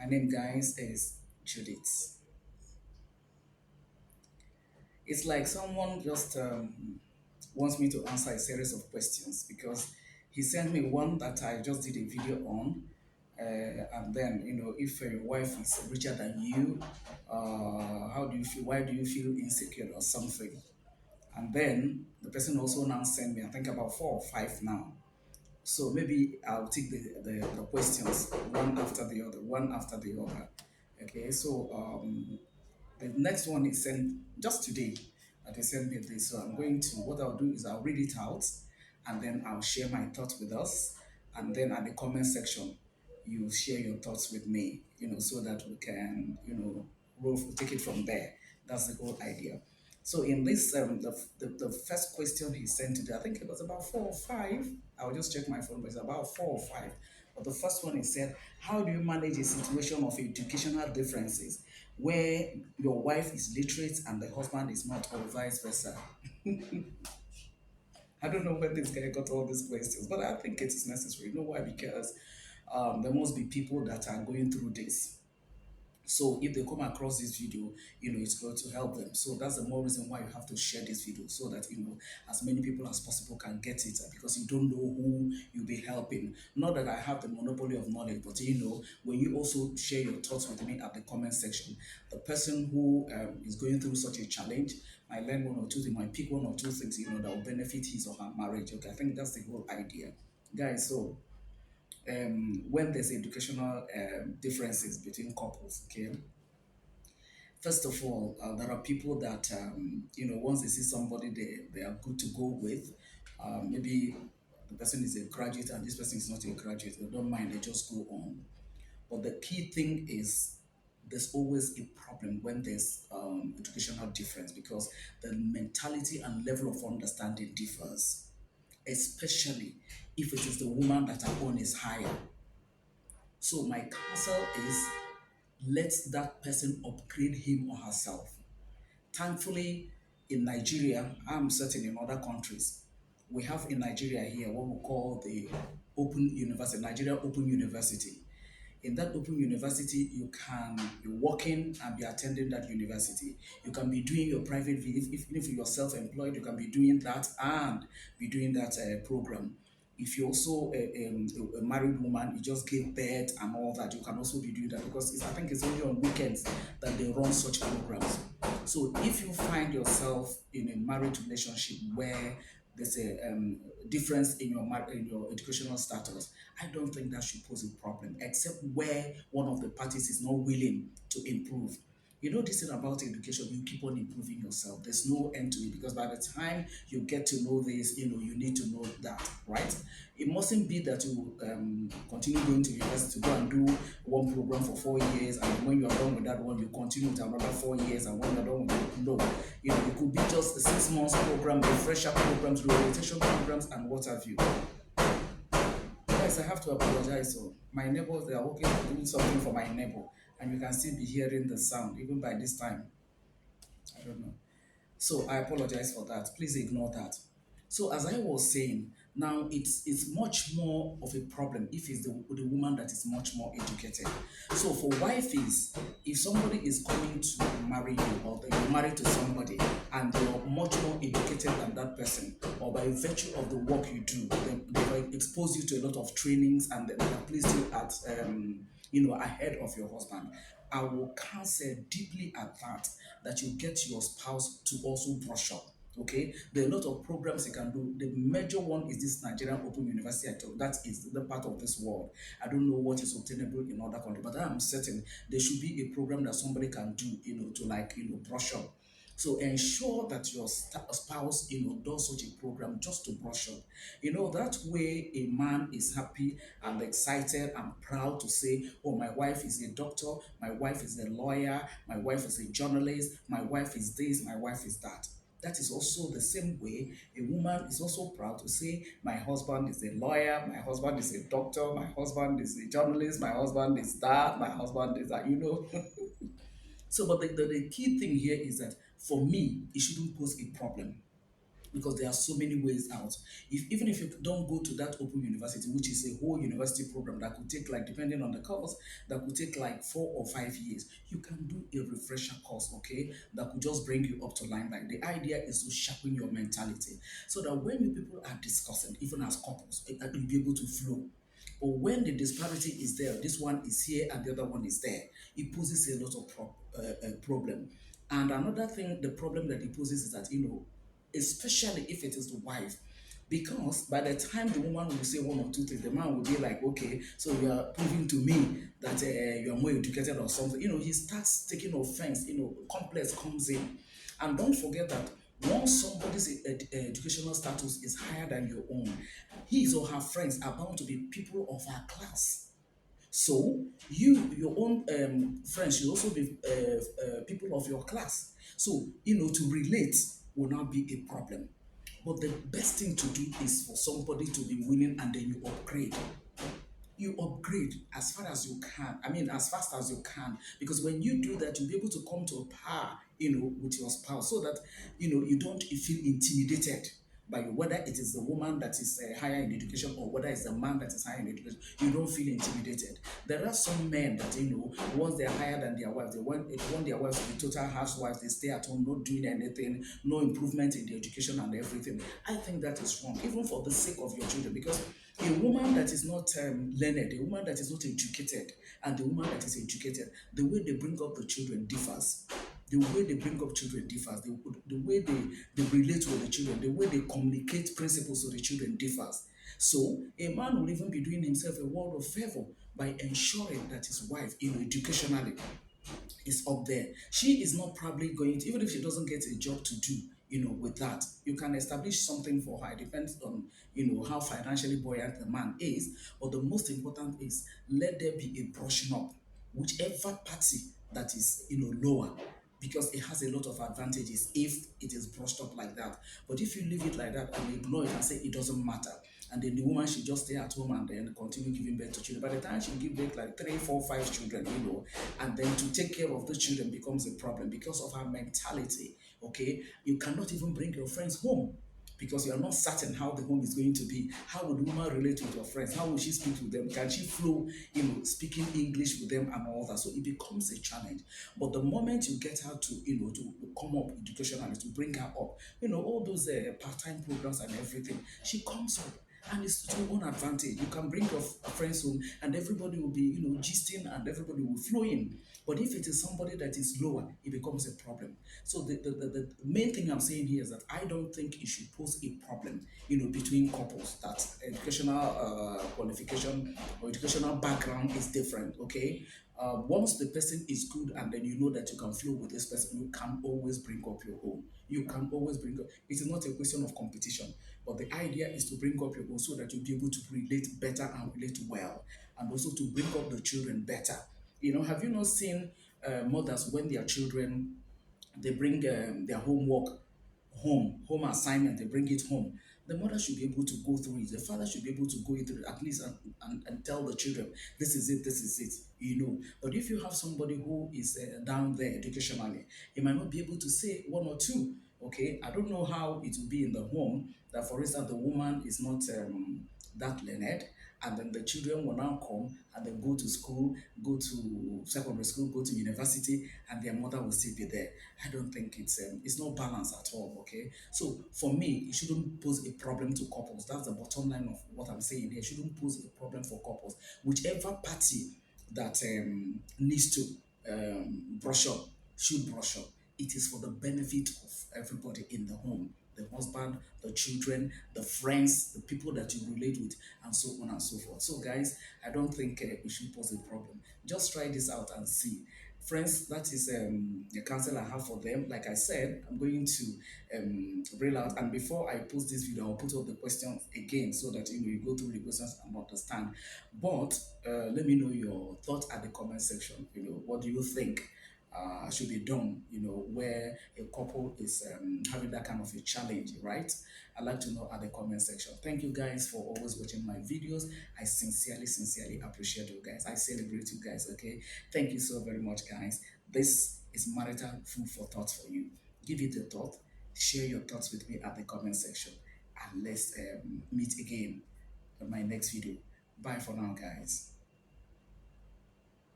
My name, guys, is Judith. It's like someone just wants me to answer a series of questions because he sent me one that I just did a video on. And then, if your wife is richer than you, how do you feel? Why do you feel insecure or something? And then the person also now sent me, I think about four or five now. So maybe I'll take the questions one after the other, one after the other. Okay, so the next one is sent just today that they sent me this. So what I'll do is I'll read it out and then I'll share my thoughts with us. And then at the comment section, you share your thoughts with me, so that we can, take it from there. That's the whole idea. So in this, the first question he sent today, I think it was about four or five. I'll just check my phone, but it's about four or five. But the first one, he said, how do you manage a situation of educational differences where your wife is literate and the husband is not, or vice versa? I don't know where this guy got all these questions, but I think it is necessary. You know why? Because there must be people that are going through this. So if they come across this video, it's going to help them. So that's the more reason why you have to share this video so that as many people as possible can get it, because you don't know who you'll be helping. Not that I have the monopoly of knowledge, but when you also share your thoughts with me at the comment section, the person who is going through such a challenge might learn one or two things, might pick one or two things, that will benefit his or her marriage. Okay, I think that's the whole idea, guys. So when there's educational differences between couples, okay, first of all, there are people that, once they see somebody they are good to go with, maybe the person is a graduate and this person is not a graduate, they don't mind, they just go on. But the key thing is there's always a problem when there's educational difference because the mentality and level of understanding differs, especially if it is the woman that her own is higher. So my counsel is let that person upgrade him or herself. Thankfully, in Nigeria, I'm certain in other countries, we have in Nigeria here what we call the Open University, Nigeria Open University. In that Open University, you can be working and be attending that university. You can be doing your private, if you're self-employed, you can be doing that and be doing that program. If you're also a married woman, you just give birth and all that, you can also be doing that because I think it's only on weekends that they run such programs. So if you find yourself in a marriage relationship where there's a difference in your educational status, I don't think that should pose a problem, except where one of the parties is not willing to improve. This thing about education, you keep on improving yourself. There's no end to it because by the time you get to know this, you need to know that, right? It mustn't be that you continue going to university to go and do one program for 4 years, and when you're done with that one, you continue with another 4 years, and when you're done with it, no. It could be just a 6 months program, refresher programs, reorientation programs, and what have you. Guys, I have to apologize. So my neighbors, they are working on doing something for my neighbor, and you can still be hearing the sound even by this time. I don't know. So I apologize for that. Please ignore that. So as I was saying, now it's much more of a problem if it's the woman that is much more educated. So for wifeys, if somebody is coming to marry you or that you're married to somebody and you're much more educated than that person, or by virtue of the work you do, they will expose you to a lot of trainings and they have placed you at ahead of your husband. I will counsel deeply at that you get your spouse to also brush up. Okay, there are a lot of programs you can do. The major one is this Nigerian Open University. I told that is the part of this world. I don't know what is obtainable in other countries, but I am certain there should be a program that somebody can do, to brush up. So ensure that your spouse, does such a program just to brush up. That way a man is happy and excited and proud to say, oh, my wife is a doctor, my wife is a lawyer, my wife is a journalist, my wife is this, my wife is that. That is also the same way a woman is also proud to say, my husband is a lawyer, my husband is a doctor, my husband is a journalist, my husband is that, my husband is that. So, but the key thing here is that for me, it shouldn't pose a problem. because there are so many ways out. Even if you don't go to that open university, which is a whole university program that could take, like, depending on the course, that could take like 4 or 5 years, you can do a refresher course, okay, that could just bring you up to limelight. The idea is to sharpen your mentality so that when you people are discussing, even as couples, you'll be able to flow. But when the disparity is there, this one is here and the other one is there, it poses a lot of problem. And another thing, the problem that it poses is that, especially if it is the wife, because by the time the woman will say one or two things, the man will be like, okay, so you are proving to me that you are more educated or something. He starts taking offense. Complex comes in. And don't forget that once somebody's educational status is higher than your own, his or her friends are bound to be people of her class. So your own friends should also be people of your class. So to relate will not be a problem. But the best thing to do is for somebody to be willing, and then you upgrade. You upgrade as far as you can. I mean, as fast as you can, because when you do that, you'll be able to come to a par, with your spouse, so that you don't feel intimidated by whether it is the woman that is higher in education, or whether it's the man that is higher in education. You don't feel intimidated. There are some men that once they're higher than their wives, they want their wives to be total housewives. They stay at home, not doing anything, no improvement in the education and everything. I think that is wrong, even for the sake of your children, because a woman that is not learned, a woman that is not educated, and the woman that is educated, the way they bring up the children differs. The way they bring up children differs. The way they relate with the children, the way they communicate principles to the children differs. So a man will even be doing himself a world of favor by ensuring that his wife, educationally, is up there. She is not probably going to, even if she doesn't get a job to do, with that, you can establish something for her. It depends on, how financially buoyant the man is. But the most important is, let there be a brushing up, whichever party that is, lower, because it has a lot of advantages if it is brushed up like that. But if you leave it like that and ignore it and say it doesn't matter, and then the woman should just stay at home and then continue giving birth to children. By the time she give birth like three, four, five children, and then to take care of the children becomes a problem because of her mentality. Okay, you cannot even bring your friends home because you are not certain how the home is going to be. How would the woman relate with your friends? How will she speak with them? Can she flow, speaking English with them and all that? So it becomes a challenge. But the moment you get her to, to come up educationally, to bring her up, all those part-time programs and everything, she comes up. And it's to your own advantage. You can bring your friends home and everybody will be, gisting, and everybody will flow in. But if it is somebody that is lower, it becomes a problem. So the main thing I'm saying here is that I don't think it should pose a problem, between couples. That educational qualification or educational background is different, okay? Once the person is good and then you know that you can flow with this person, you can always bring up your own. You can always bring up. It is not a question of competition, but the idea is to bring up your own so that you'll be able to relate better and relate well, and also to bring up the children better. Have you not seen mothers when their children, they bring their homework home assignment, they bring it home. The mother should be able to go through it. The father should be able to go through it at least, and tell the children, this is it, this is it. But if you have somebody who is down there educationally, he might not be able to say one or two. Okay, I don't know how it will be in the home. That, for instance, the woman is not that learned, and then the children will now come and then go to school, go to secondary school, go to university, and their mother will still be there. I don't think it's not balanced at all. Okay, so for me, it shouldn't pose a problem to couples. That's the bottom line of what I'm saying here. It shouldn't pose a problem for couples. Whichever party that needs to brush up should brush up. It is for the benefit of everybody in the home, the husband, the children, the friends, the people that you relate with, and so on and so forth. So, guys, I don't think it should pose a problem. Just try this out and see. Friends, that is the counsel I have for them. Like I said, I'm going to reel out, and before I post this video, I'll put up the questions again so that you go through the questions and understand. But let me know your thoughts at the comment section. What do you think should be done, where a couple is having that kind of a challenge, right? I'd like to know at the comment section. Thank you guys for always watching my videos. I sincerely appreciate you guys. I celebrate you guys, okay? Thank you so very much, guys. This is marital food for thought for you. Give it a thought, Share your thoughts with me at the comment section, and let's meet again on my next video. Bye for now, guys.